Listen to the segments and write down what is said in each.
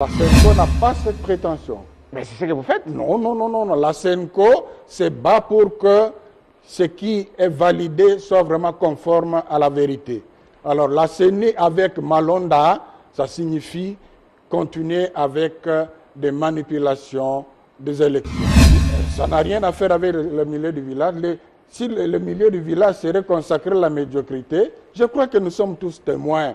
La SENCO n'a pas cette prétention. Mais c'est ce que vous faites. Non, non, non, non, non. La SENCO se bat pour que ce qui est validé soit vraiment conforme à la vérité. Alors, la CENI avec Malonda, ça signifie continuer avec des manipulations des élections. Ça n'a rien à faire avec le milieu du village. Si le milieu du village serait consacré à la médiocrité, je crois que nous sommes tous témoins.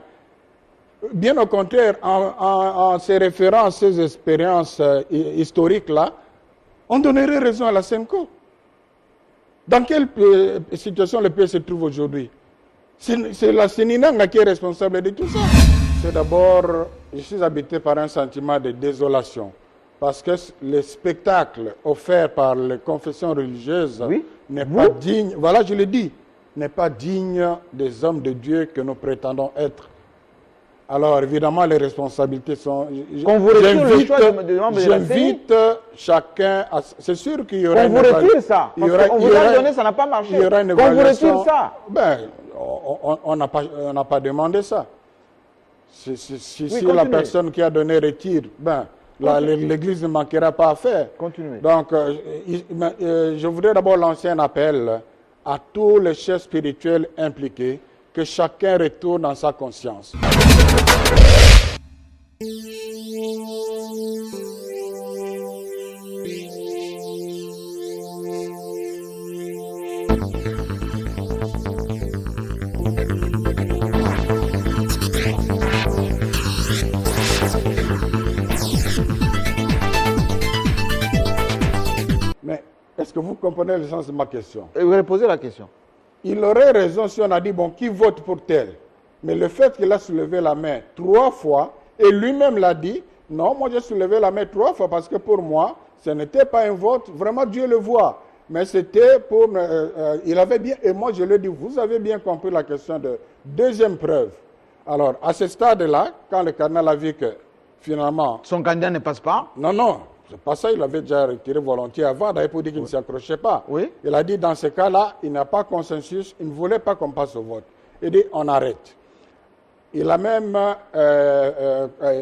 Bien au contraire, en se référant à ces expériences historiques-là, on donnerait raison à la SENCO. Dans quelle situation le pays se trouve aujourd'hui? C'est la Séninanga qui est responsable de tout ça. C'est d'abord, je suis habité par un sentiment de désolation. Parce que le spectacle offert par les confessions religieuses n'est pas digne, voilà je le dis, n'est pas digne des hommes de Dieu que nous prétendons être. Alors évidemment les responsabilités sont... J'invite chacun à... C'est sûr qu'il y aura une évaluation. Qu'on vous retire ça, parce qu'on vous a donné, ça n'a pas marché. Qu'on vous retire ça. Ben, on n'a pas demandé ça. Si la personne qui a donné retire, ben... l'Église ne manquera pas à faire. Continuez. Donc, je voudrais d'abord lancer un appel à tous les chefs spirituels impliqués, que chacun retourne dans sa conscience. Est-ce que vous comprenez le sens de ma question? Et vous reposez la question. Il aurait raison si on a dit, bon, qui vote pour tel? Mais le fait qu'il a soulevé la main 3 fois, et lui-même l'a dit, non, moi j'ai soulevé la main 3 fois parce que pour moi, ce n'était pas un vote, vraiment Dieu le voit. Mais c'était pour... il avait bien... Et moi je lui ai dit, vous avez bien compris la question de deuxième preuve. Alors, à ce stade-là, quand le cardinal a vu que finalement... Son candidat ne passe pas? Non, non. C'est pas ça, il avait déjà retiré volontiers avant, d'ailleurs pour dire qu'il ne s'y accrochait pas. Oui. Il a dit dans ce cas-là, il n'y a pas consensus, il ne voulait pas qu'on passe au vote. Il dit on arrête. Il a même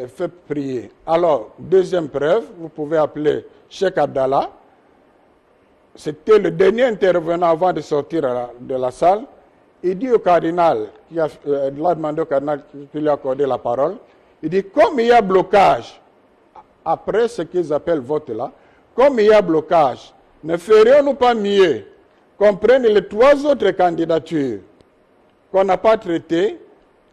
fait prier. Alors, deuxième preuve, vous pouvez appeler Cheikh Abdallah. C'était le dernier intervenant avant de sortir de la salle. Il dit au cardinal, il a demandé au cardinal qui lui a accordé la parole, il dit comme il y a blocage, après ce qu'ils appellent vote là, comme il y a blocage, ne ferions-nous pas mieux qu'on prenne les 3 autres candidatures qu'on n'a pas traitées?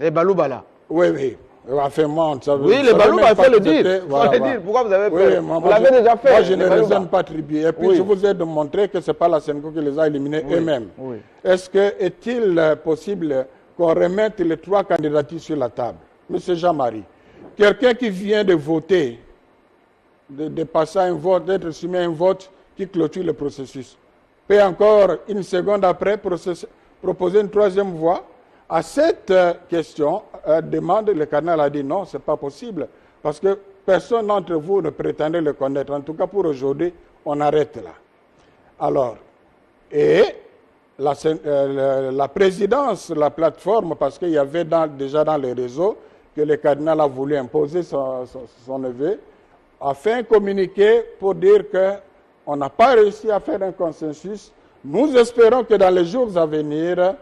Les Balouba. Oui, oui. Enfin, moi, ça veut, oui, les Balouba, il faut le dire. Voilà. Dire. Pourquoi vous avez fait? Vous l'avez déjà fait. Moi, je ne raisonne pas tribuer. Et puis, je vous ai démontré que ce n'est pas la SENCO qui les a éliminés eux-mêmes. Oui. Est-il possible qu'on remette les 3 candidatures sur la table? Monsieur Jean-Marie, quelqu'un qui vient de voter, de passer un vote, d'être soumis à un vote qui clôture le processus, peut encore une seconde après proposer une 3e voie? À cette question, demande, le cardinal a dit non, ce n'est pas possible, parce que personne d'entre vous ne prétendait le connaître. En tout cas, pour aujourd'hui, on arrête là. Alors, et la présidence, la plateforme, parce qu'il y avait déjà dans les réseaux que le cardinal a voulu imposer son neveu, a fait un communiqué pour dire qu'on n'a pas réussi à faire un consensus. Nous espérons que dans les jours à venir,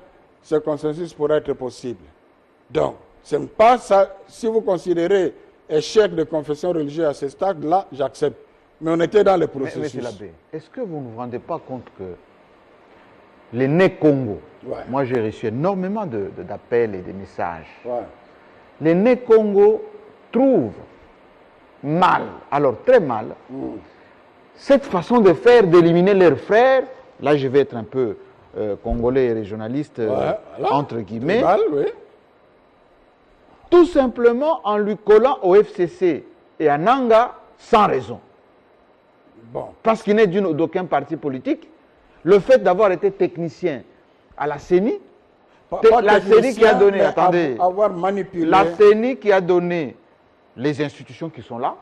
ce consensus pourra être possible. Donc, ce n'est pas ça. Si vous considérez échec de confession religieuse à ce stade-là, j'accepte. Mais on était dans le processus. Monsieur l'abbé, est-ce que vous ne vous rendez pas compte que les nés Congo, moi j'ai reçu énormément d'appels et de messages, les nés Congo trouvent mal, alors très mal, cette façon de faire, d'éliminer leurs frères, là je vais être un peu congolais et régionaliste, entre guillemets, tout simplement en lui collant au FCC et à Nanga sans raison. Bon. Parce qu'il n'est d'aucun parti politique. Le fait d'avoir été technicien à la CENI, la CENI qui a donné, attendez, avoir manipulé. La CENI qui a donné les institutions qui sont là,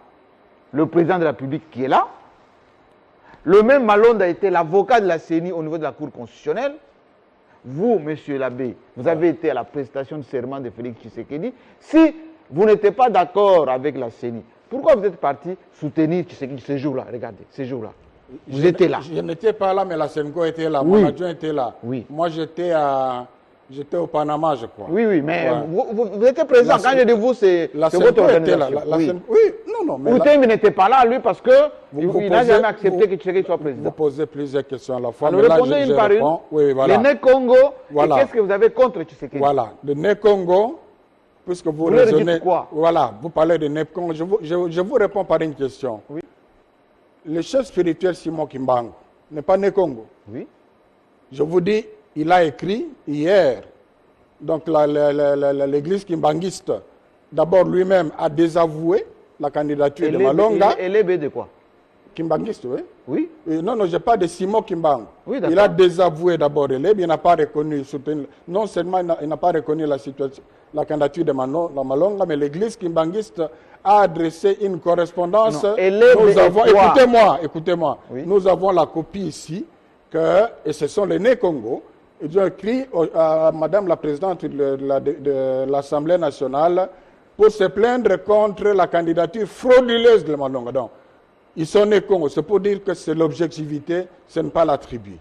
le président de la République qui est là, le même Malonde a été l'avocat de la CENI au niveau de la Cour constitutionnelle. Vous, monsieur l'abbé, vous avez été à la prestation de serment de Félix Tshisekedi. Si vous n'étiez pas d'accord avec la CENI, Pourquoi vous êtes parti soutenir ce jour-là? Regardez, ce jour-là. Vous étiez là. Je n'étais pas là, mais la Senko était là. Oui. Mon adjoint était là. Oui. Moi, j'étais au Panama, je crois. Oui, mais ouais. vous étiez présent. Quand je dis vous, c'est votre organisation. Oui, non, mais Outem n'était pas là, lui, parce qu'il n'a jamais accepté que Tshisekedi soit président. Vous posez plusieurs questions à la fois. Alors, mais là, répondez une par une. Oui, voilà. Le Né Congo, voilà. qu'est-ce que vous avez contre Tshisekedi? Voilà, le Né Congo, puisque vous raisonnez... Quoi? Voilà, vous parlez de Né Congo. Je vous réponds par une question. Oui. Le chef spirituel Simon Kimbangu n'est pas Né Congo. Oui. Je vous dis, il a écrit hier, donc l'église kimbanguiste, d'abord lui-même a désavoué la candidature de Malonga. Et l'EB de quoi? Kimbanguiste, oui. Oui. Non, je parle de Simon Kimbangu. Oui, il a désavoué d'abord l'EB, il n'a pas reconnu, non seulement il n'a pas reconnu la candidature de Malonga, mais l'église kimbanguiste a adressé une correspondance. Écoutez-moi, oui. Nous avons la copie ici, et ce sont les Né Congo. Ils ont écrit à Madame la Présidente de l'Assemblée nationale pour se plaindre contre la candidature frauduleuse de Malonga. Donc, ils sont Né Congo. C'est pour dire que c'est l'objectivité, ce n'est pas la tribu.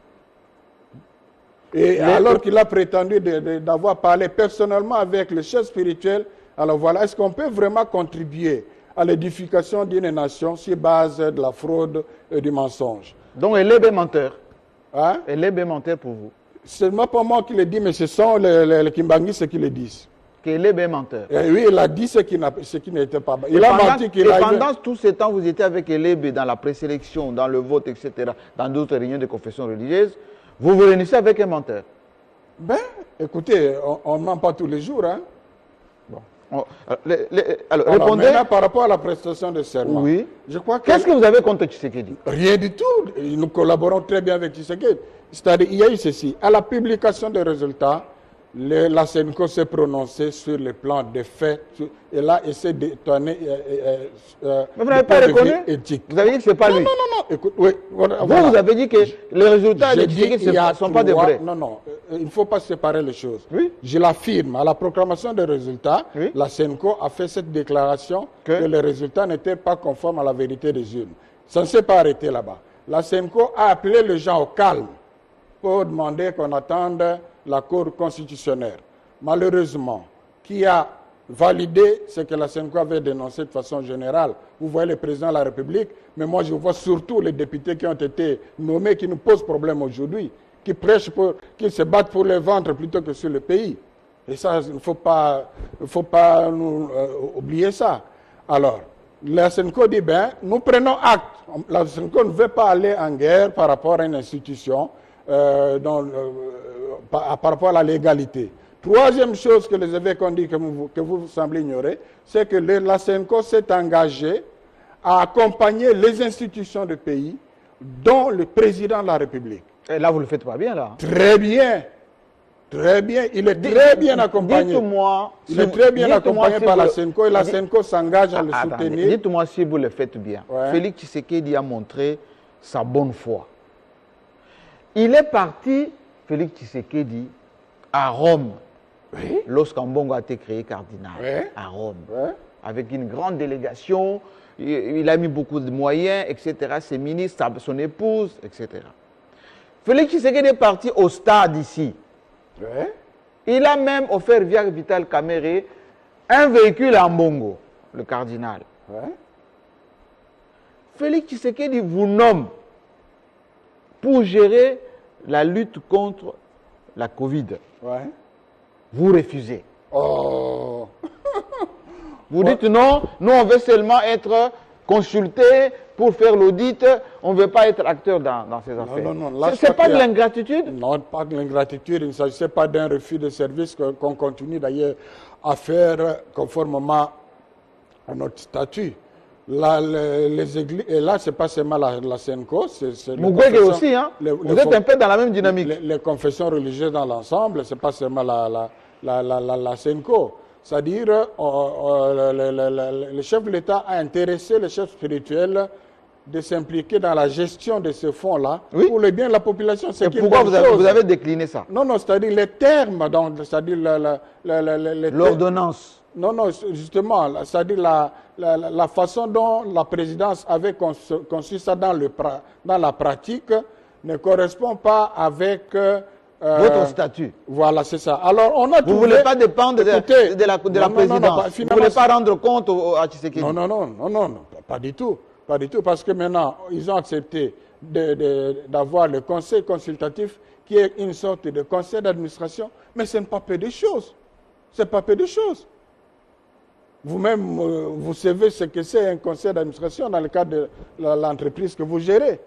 Et alors qu'il a prétendu d'avoir parlé personnellement avec le chef spirituel, alors voilà, est-ce qu'on peut vraiment contribuer à l'édification d'une nation sur base de la fraude et du mensonge? Donc, elle est menteur. Hein? Elle est menteur pour vous. Ce n'est pas moi qui le dis, mais ce sont les Kimbanguistes qui le disent. Qu'elle est menteur. Et oui, il a dit ce qui n'était pas. Il a menti qu'il a. Et pendant tout ce temps, vous étiez avec Elebe dans la présélection, dans le vote, etc., dans d'autres réunions de confession religieuse. Vous vous réunissez avec un menteur. Ben, écoutez, on ne ment pas tous les jours. Hein. Bon. Alors, répondez. Maintenant, par rapport à la prestation de serment. Oui. Je crois que. Qu'est-ce que vous avez contre Tshisekedi? Rien du tout. Nous collaborons très bien avec Tshisekedi. C'est-à-dire, il y a eu ceci. À la publication des résultats, la Senko s'est prononcée sur le plan des faits et là, essaie d'étonner. Mais vous n'avez pas reconnu? Vous avez dit que ce n'est pas lui? Non. Écoute, oui, voilà. Vous avez dit que les résultats de Tshisekedi ne sont pas des vrais. Non. Il ne faut pas séparer les choses. Oui. Je l'affirme. À la proclamation des résultats, oui. La Senko a fait cette déclaration que les résultats n'étaient pas conformes à la vérité des urnes. Ça ne s'est pas arrêté là-bas. La Senko a appelé les gens au calme pour demander qu'on attende la Cour constitutionnelle. Malheureusement, qui a validé ce que la Senko avait dénoncé de façon générale. Vous voyez le président de la République, mais moi je vois surtout les députés qui ont été nommés, qui nous posent problème aujourd'hui, qui prêchent qui se battent pour le ventre plutôt que sur le pays. Et ça, il ne faut pas oublier ça. Alors, la Senko dit, nous prenons acte. La Senko ne veut pas aller en guerre par rapport à une institution, par rapport à la légalité. Troisième chose que les évêques ont dit que vous semblez ignorer, c'est que la Senko s'est engagée à accompagner les institutions du pays, dont le président de la République. Et là, vous ne le faites pas bien, là. Très bien. Très bien. Il est très bien accompagné. Dites-moi. Il est très bien accompagné par la Senko et la Senko s'engage à le soutenir. Dites-moi si vous le faites bien. Ouais. Félix Tshisekedi a montré sa bonne foi. Il est parti, Félix Tshisekedi, à Rome, oui. Lorsqu'Ambongo a été créé cardinal, oui. À Rome, oui. Avec une grande délégation, il a mis beaucoup de moyens, etc., ses ministres, son épouse, etc. Félix Tshisekedi est parti au stade ici. Oui. Il a même offert via Vital Kamerhe un véhicule à Ambongo, le cardinal. Oui. Félix Tshisekedi vous nomme pour gérer la lutte contre la Covid. Ouais. Vous refusez. Oh. Vous dites non, nous on veut seulement être consultés pour faire l'audit, on ne veut pas être acteur dans ces affaires. Non. Ce n'est pas de l'ingratitude? Non, pas de l'ingratitude. Il ne s'agissait pas d'un refus de service qu'on continue d'ailleurs à faire conformément à notre statut. Là, les églises, et là, ce n'est pas seulement la Senko, c'est Mukwege aussi, hein? Vous êtes un peu dans la même dynamique. Les confessions religieuses dans l'ensemble, ce n'est pas seulement la Senko. C'est-à-dire, le chef de l'État a intéressé le chef spirituel de s'impliquer dans la gestion de ce fonds-là Oui. pour le bien de la population. Et pourquoi vous avez décliné ça? Non, non, c'est-à-dire les termes, c'est-à-dire l'ordonnance. Non, non, justement, c'est-à-dire la façon dont la présidence avait conçu ça dans la pratique ne correspond pas avec votre statut. Voilà, c'est ça. Alors, on a Vous ne voulez pas dépendre de la présidence. Non, vous ne voulez pas rendre compte à Tshisekedi. Non, pas du tout. Pas du tout, parce que maintenant, ils ont accepté d'avoir le conseil consultatif qui est une sorte de conseil d'administration, mais ce n'est pas peu de choses. Ce n'est pas peu de choses. Vous-même, vous savez ce que c'est un conseil d'administration dans le cadre de l'entreprise que vous gérez.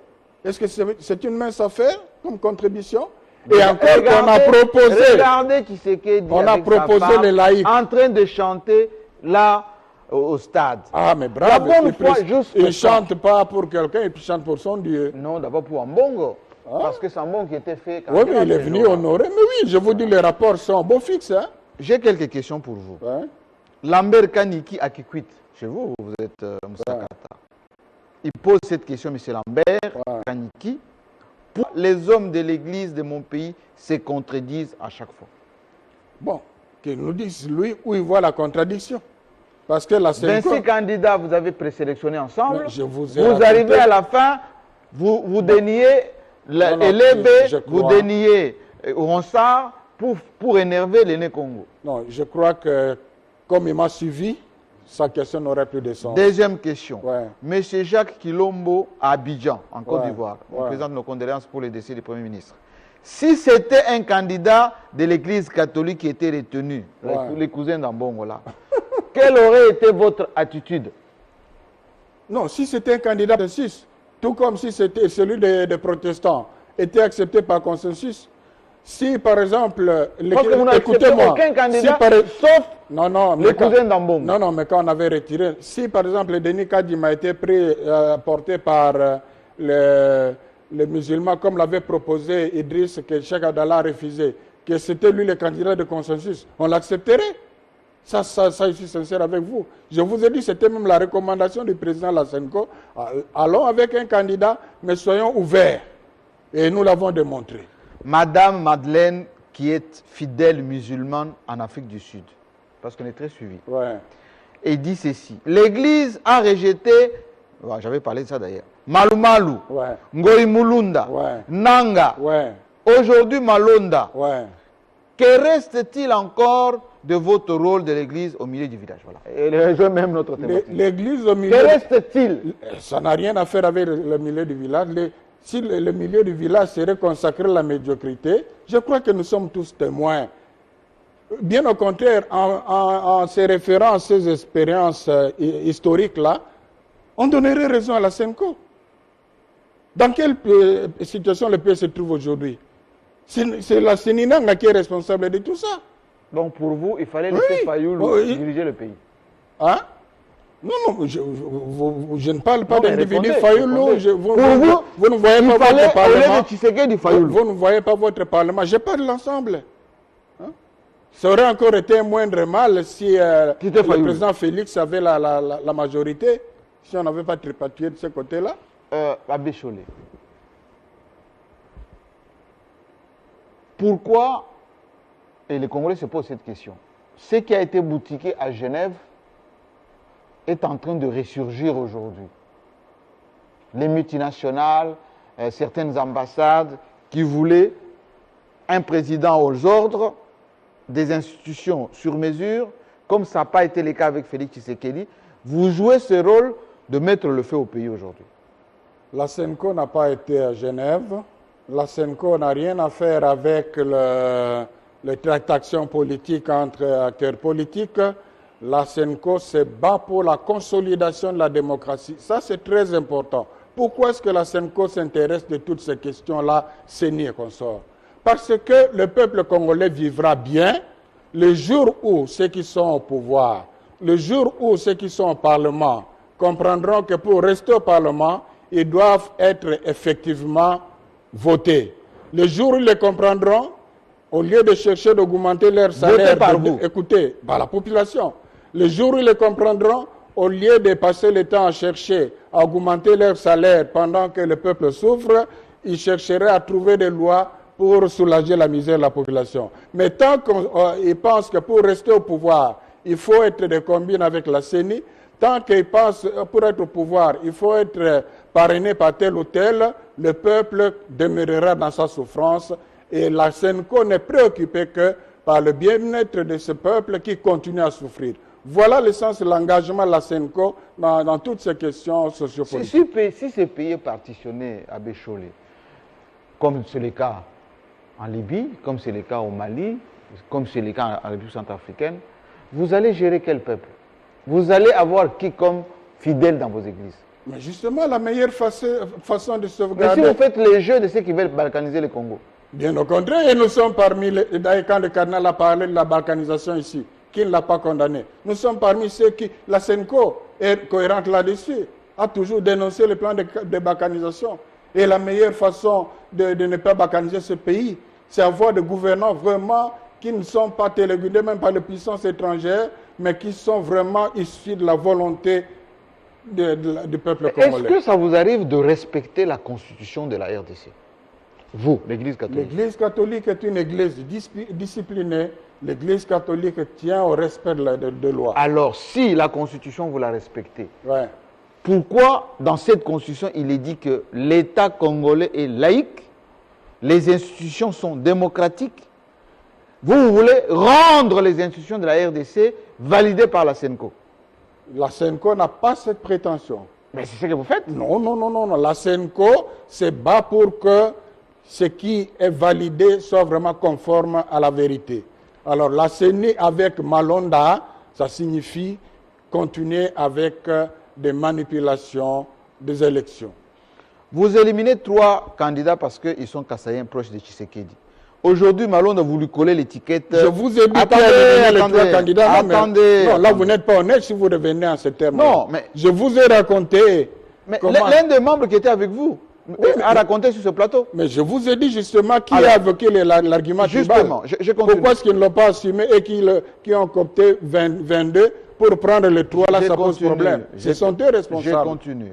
Est-ce que c'est une mince affaire comme contribution? Et encore qu'on a proposé... Regardez Tshisekedi on a proposé les laïcs. En train de chanter là au stade. Ah, mais bravo. La bonne foi, il ne chante pas pour quelqu'un, il chante pour son Dieu. Non, d'abord pour Ambongo. Ah. Parce que c'est Ambongo qui était fait... Oui, mais il est venu honorer. Mais oui, je vous dis, les rapports sont beau fixe. Hein? J'ai quelques questions pour vous. Ouais. Lambert Kaniki à Kikwit, chez vous, vous êtes Moussakata. Il pose cette question, M. Lambert Kaniki. Les hommes de l'église de mon pays se contredisent à chaque fois. Bon, qu'il nous dise, lui, où il voit la contradiction. Parce que la 26 candidats, vous avez présélectionné ensemble. Vous arrivez à la fin, vous déniez l'EB, vous déniez Ronsard pour énerver l'aîné Congo. Non, je crois que, comme il m'a suivi, sa question n'aurait plus de sens. Deuxième question. Ouais. Monsieur Jacques Kilombo à Abidjan, en Côte d'Ivoire. On présente nos condoléances pour le décès du Premier ministre. Si c'était un candidat de l'Église catholique qui était retenu, les cousins d'Ambongo là, quelle aurait été votre attitude? Non, si c'était un candidat de 6, tout comme si c'était celui des protestants, était accepté par consensus. Si par exemple, écoutez-moi, aucun candidat, sauf les cousins d'Ambongo. Non, mais quand on avait retiré, si par exemple Denis Kadima a été porté par les musulmans, comme l'avait proposé Idriss, que Cheikh Abdallah a refusé, que c'était lui le candidat de consensus, on l'accepterait. Ça, je suis sincère avec vous. Je vous ai dit, c'était même la recommandation du président Lassenko. Allons avec un candidat, mais soyons ouverts. Et nous l'avons démontré. Madame Madeleine, qui est fidèle musulmane en Afrique du Sud, parce qu'on est très suivi, et dit ceci. L'Église a rejeté, j'avais parlé de ça d'ailleurs, Malu Malu, Ngoï Mulunda, Nanga, aujourd'hui Malonda. Que reste-t-il encore de votre rôle de l'Église au milieu du village? Et rejoint même notre thématique. L'Église au milieu... Que reste-t-il? Ça n'a rien à faire avec le milieu du village. Si le milieu du village serait consacré à la médiocrité, je crois que nous sommes tous témoins. Bien au contraire, en se référant à ces expériences historiques-là, on donnerait raison à la Senko. Dans quelle situation le pays se trouve aujourd'hui? C'est la Séninanga qui est responsable de tout ça. Donc pour vous, il fallait laisser Fayoulou diriger le pays. Hein? Non, je ne parle pas d'individu Fayoulou. Vous ne voyez pas votre parlement. Vous ne voyez pas votre parlement. Je parle de l'ensemble. Hein? Ça aurait encore été un moindre mal si le président Félix avait la majorité, si on n'avait pas tripatouillé de ce côté-là. Abbé Cholé. Pourquoi, et les Congolais se posent cette question, ce qui a été boutiqué à Genève est en train de ressurgir aujourd'hui. Les multinationales, certaines ambassades qui voulaient un président aux ordres, des institutions sur mesure, comme ça n'a pas été le cas avec Félix Tshisekedi, vous jouez ce rôle de mettre le feu au pays aujourd'hui. La Senko n'a pas été à Genève. La Senko n'a rien à faire avec les tractations politiques entre acteurs politiques. La Senko se bat pour la consolidation de la démocratie. Ça, c'est très important. Pourquoi est-ce que la Senko s'intéresse de toutes ces questions-là, CENI et consorts? Parce que le peuple congolais vivra bien le jour où ceux qui sont au pouvoir, le jour où ceux qui sont au Parlement comprendront que pour rester au Parlement, ils doivent être effectivement votés. Le jour où ils les comprendront, au lieu de chercher d'augmenter leur salaire, par vous. Écoutez, par la population. Le jour où ils les comprendront, au lieu de passer le temps à chercher à augmenter leur salaire pendant que le peuple souffre, ils chercheraient à trouver des lois pour soulager la misère de la population. Mais tant qu'ils pensent que pour rester au pouvoir, il faut être de combine avec la CENI, tant qu'ils pensent pour être au pouvoir, il faut être parrainé par tel ou tel, le peuple demeurera dans sa souffrance et la SENCO n'est préoccupée que par le bien-être de ce peuple qui continue à souffrir. Voilà le sens de l'engagement de la SENCO dans toutes ces questions sociopolitiques. Si ces pays est partitionné à Bécholé, comme c'est le cas en Libye, comme c'est le cas au Mali, comme c'est le cas en République centrafricaine, vous allez gérer quel peuple? Vous allez avoir qui comme fidèle dans vos églises? Mais justement, la meilleure façon de sauvegarder... Mais si vous faites les jeux de ceux qui veulent balkaniser le Congo? Bien au contraire, et nous sommes parmi les... Quand le cardinal a parlé de la balkanisation ici, qui ne l'a pas condamné, nous sommes parmi ceux qui... La SENCO est cohérente là-dessus, a toujours dénoncé le plan de balkanisation. Et la meilleure façon de ne pas balkaniser ce pays, c'est avoir des gouvernants vraiment qui ne sont pas téléguidés même par les puissances étrangères, mais qui sont vraiment issus de la volonté du peuple congolais. Est-ce que ça vous arrive de respecter la constitution de la RDC? Vous, l'Église catholique. L'Église catholique est une église disciplinée. L'Église catholique tient au respect de loi. Alors, si la constitution, vous la respectez, ouais. Pourquoi dans cette constitution, il est dit que l'État congolais est laïque, les institutions sont démocratiques? Vous voulez rendre les institutions de la RDC validées par la SENCO? La SENCO n'a pas cette prétention. Mais c'est ce que vous faites? Non, non, non, non. La SENCO se bat pour que ce qui est validé soit vraiment conforme à la vérité. Alors la CENI avec Malonda, ça signifie continuer avec des manipulations des élections. Vous éliminez 3 candidats parce qu'ils sont kassaïens proches de Tshisekedi. Aujourd'hui, Malonda a voulu coller l'étiquette. Je vous ai dit qu'il y a les 3 candidats. Attendez. Non, là, vous n'êtes pas honnête si vous revenez en ce terme. Non, mais... Je vous ai raconté... Mais l'un des membres qui était avec vous a raconté sur ce plateau. Mais je vous ai dit justement qui a évoqué l'argument tribal. Justement, je continue. Pourquoi est-ce qu'ils ne l'ont pas assumé et qui ont coopté 22 pour prendre les 3 là, ça pose problème. Ce sont eux responsables. Je continue.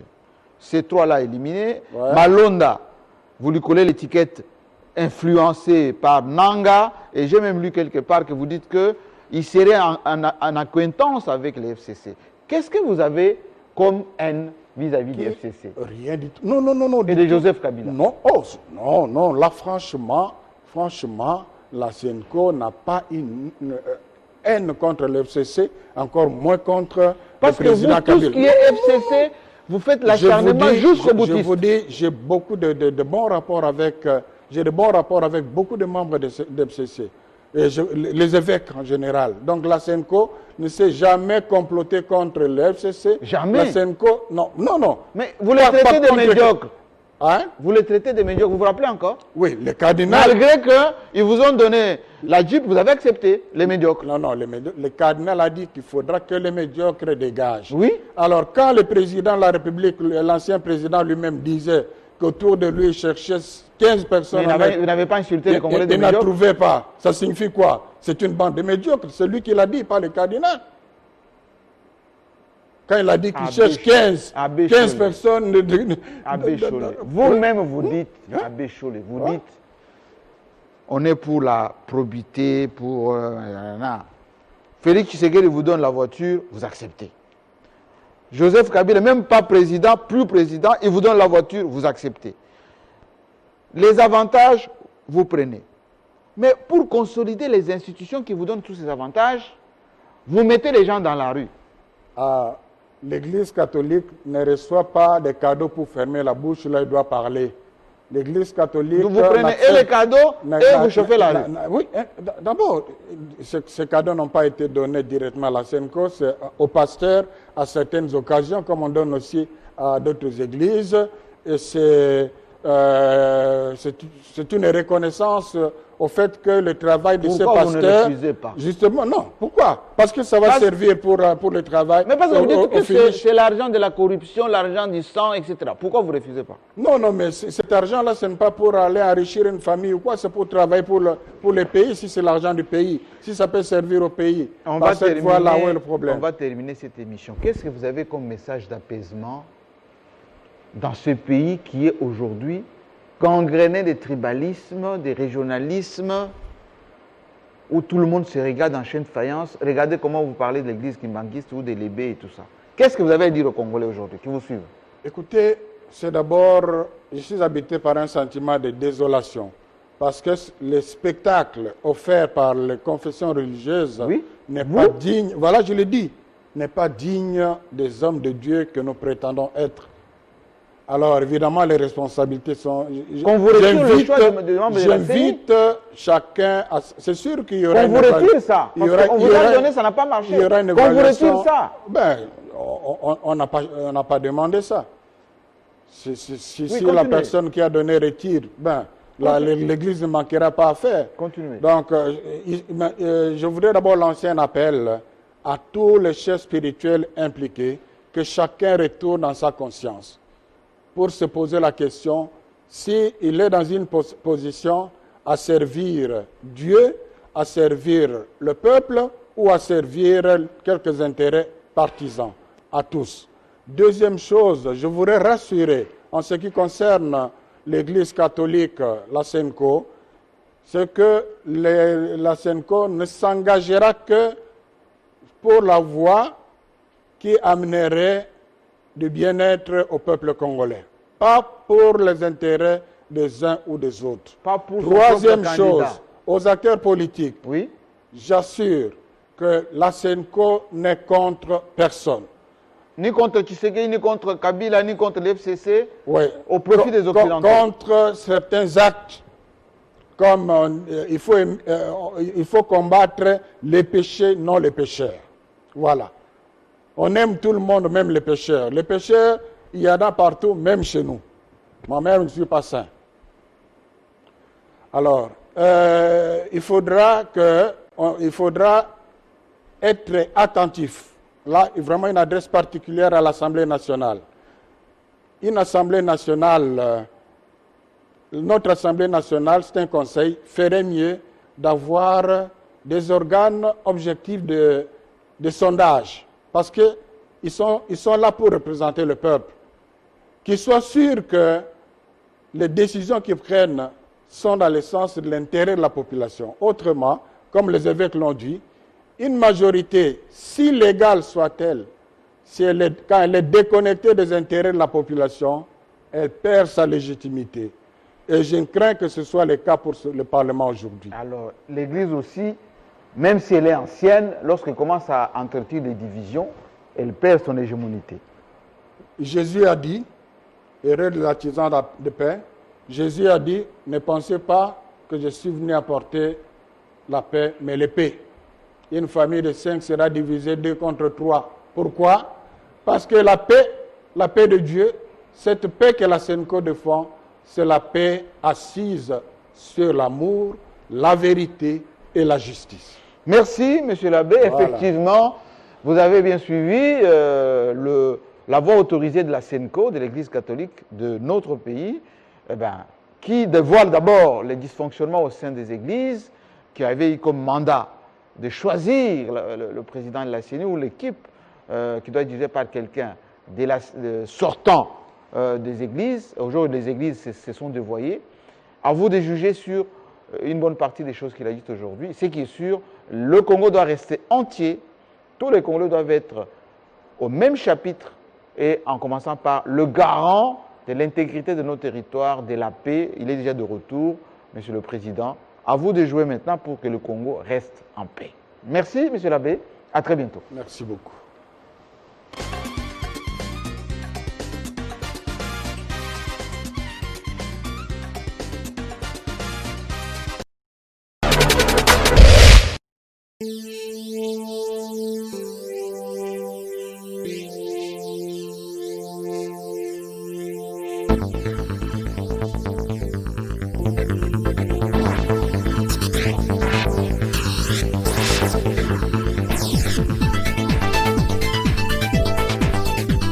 Ces 3-là éliminés. Ouais. Malonda, vous lui collez l'étiquette influencé par Nanga, et j'ai même lu quelque part que vous dites qu'il serait en acquaintance avec les FCC. Qu'est-ce que vous avez comme haine vis-à-vis des FCC? Rien du tout. Non, non, non, non. Et de Joseph Kabila? Non, non, non. Là, franchement, la SENCO n'a pas une haine contre le FCC, encore moins contre le président Kabila. Parce que vous, tout ce qui est FCC, vous faites l'acharnement jusqu'au boutiste. Je vous dis, j'ai beaucoup de bons rapports avec... J'ai de bons rapports avec beaucoup de membres de FCC, et les évêques en général. Donc la SENCO ne s'est jamais complotée contre le FCC. Jamais. La SENCO, non, non, non. Mais vous les traitez de médiocres. Hein? Vous les traitez de médiocres, vous vous rappelez encore? Oui, le cardinal... Malgré qu'ils vous ont donné la Jeep, vous avez accepté les médiocres. Non, non, le cardinal a dit qu'il faudra que les médiocres dégagent. Oui. Alors quand le président de la République, l'ancien président lui-même disait qu'autour de lui, il cherchait 15 personnes. Vous n'avez pas insulté les Congolais de médiocres? Il ne trouvait pas. Ça signifie quoi? C'est une bande de médiocres. C'est lui qui l'a dit, pas le cardinal. Quand il a dit qu'il cherche 15 personnes... Abbé Cholé, vous-même vous dites, Abbé Cholé, vous dites, on est pour la probité, pour... Félix Tshisekedi vous donne la voiture, vous acceptez. Joseph Kabila, même pas président, plus président, il vous donne la voiture, vous acceptez. Les avantages, vous prenez. Mais pour consolider les institutions qui vous donnent tous ces avantages, vous mettez les gens dans la rue. L'Église catholique ne reçoit pas des cadeaux pour fermer la bouche, là il doit parler. L'Église catholique... Vous prenez les cadeaux et vous chauffez la rue. Oui, d'abord, ces cadeaux n'ont pas été donnés directement à la SENCO, c'est aux pasteurs à certaines occasions, comme on donne aussi à d'autres églises. Et c'est c'est une reconnaissance au fait que le travail de ces pasteurs... Pourquoi vous ne refusez pas? Justement, non. Pourquoi? Parce que ça va servir pour le travail. Mais parce que vous dites que c'est l'argent de la corruption, l'argent du sang, etc. Pourquoi vous ne refusez pas? Non, non, mais cet argent-là, ce n'est pas pour aller enrichir une famille ou quoi, c'est pour travailler pour le pays, si c'est l'argent du pays, si ça peut servir au pays. On va cette fois-là, où est le problème? On va terminer cette émission. Qu'est-ce que vous avez comme message d'apaisement dans ce pays qui est aujourd'hui gangréné des tribalismes, des régionalismes, où tout le monde se regarde en chaîne de faïence? Regardez comment vous parlez de l'église kimbanguiste ou des Lébés et tout ça. Qu'est-ce que vous avez à dire aux Congolais aujourd'hui qui vous suivent? Écoutez, c'est d'abord, je suis habité par un sentiment de désolation. Parce que le spectacle offert par les confessions religieuses n'est pas digne, voilà, je le dis, n'est pas digne des hommes de Dieu que nous prétendons être. Alors, évidemment, les responsabilités sont... J'invite chacun à... C'est sûr qu'il y aura... Qu'on vous retire ça. Parce qu'on vous a donné, ça n'a pas marché. Qu'on vous retire ça. Ben, on n'a pas demandé ça. Si la personne qui a donné retire, ben, l'Église ne manquera pas à faire. Continuez. Donc, je voudrais d'abord lancer un appel à tous les chefs spirituels impliqués, que chacun retourne dans sa conscience pour se poser la question s'il est dans une position à servir Dieu, à servir le peuple ou à servir quelques intérêts partisans, à tous. Deuxième chose, je voudrais rassurer en ce qui concerne l'Église catholique, la SENCO, c'est que la SENCO ne s'engagera que pour la voie qui amènerait du bien-être au peuple congolais, pas pour les intérêts des uns ou des autres. Pas pour Troisième chose, aux acteurs politiques, oui, j'assure que la SENCO n'est contre personne. Ni contre Tshisekedi, ni contre Kabila, ni contre l'FCC, oui, au profit des Occidentaux. Contre certains actes, comme il faut combattre les péchés, non les pécheurs. Voilà. On aime tout le monde, même les pécheurs. Les pécheurs, il y en a partout, même chez nous. Moi-même, je ne suis pas saint. Alors, il faudra être attentif. Là, vraiment une adresse particulière à l'Assemblée nationale. Une Assemblée nationale, notre Assemblée nationale, c'est un conseil, ferait mieux d'avoir des organes objectifs de sondage. Parce qu'ils sont là pour représenter le peuple. Qu'ils soient sûrs que les décisions qu'ils prennent sont dans le sens de l'intérêt de la population. Autrement, comme les évêques l'ont dit, une majorité, si légale soit-elle, quand elle est déconnectée des intérêts de la population, elle perd sa légitimité. Et je crains que ce soit le cas pour le Parlement aujourd'hui. Alors, l'Église aussi, même si elle est ancienne, lorsqu'elle commence à entretenir des divisions, elle perd son hégémonité. Jésus a dit, heureux les artisans de paix, Jésus a dit, ne pensez pas que je suis venu apporter la paix, mais l'épée. Une famille de 5 sera divisée 2 contre 3. Pourquoi? Parce que la paix de Dieu, cette paix que la SENCO défend, c'est la paix assise sur l'amour, la vérité et la justice. Merci, Monsieur l'abbé. Voilà. Effectivement, vous avez bien suivi la voie autorisée de la SENCO, de l'Église catholique de notre pays, qui dévoile d'abord les dysfonctionnements au sein des églises, qui avait eu comme mandat de choisir le président de la CENI ou l'équipe qui doit être dirigée par quelqu'un sortant des églises. Aujourd'hui, les églises se sont dévoyées. À vous de juger sur une bonne partie des choses qu'il a dites aujourd'hui. Ce qui est sûr, le Congo doit rester entier. Tous les Congolais doivent être au même chapitre et en commençant par le garant de l'intégrité de nos territoires, de la paix. Il est déjà de retour, Monsieur le Président. À vous de jouer maintenant pour que le Congo reste en paix. Merci, Monsieur l'abbé. À très bientôt. Merci beaucoup.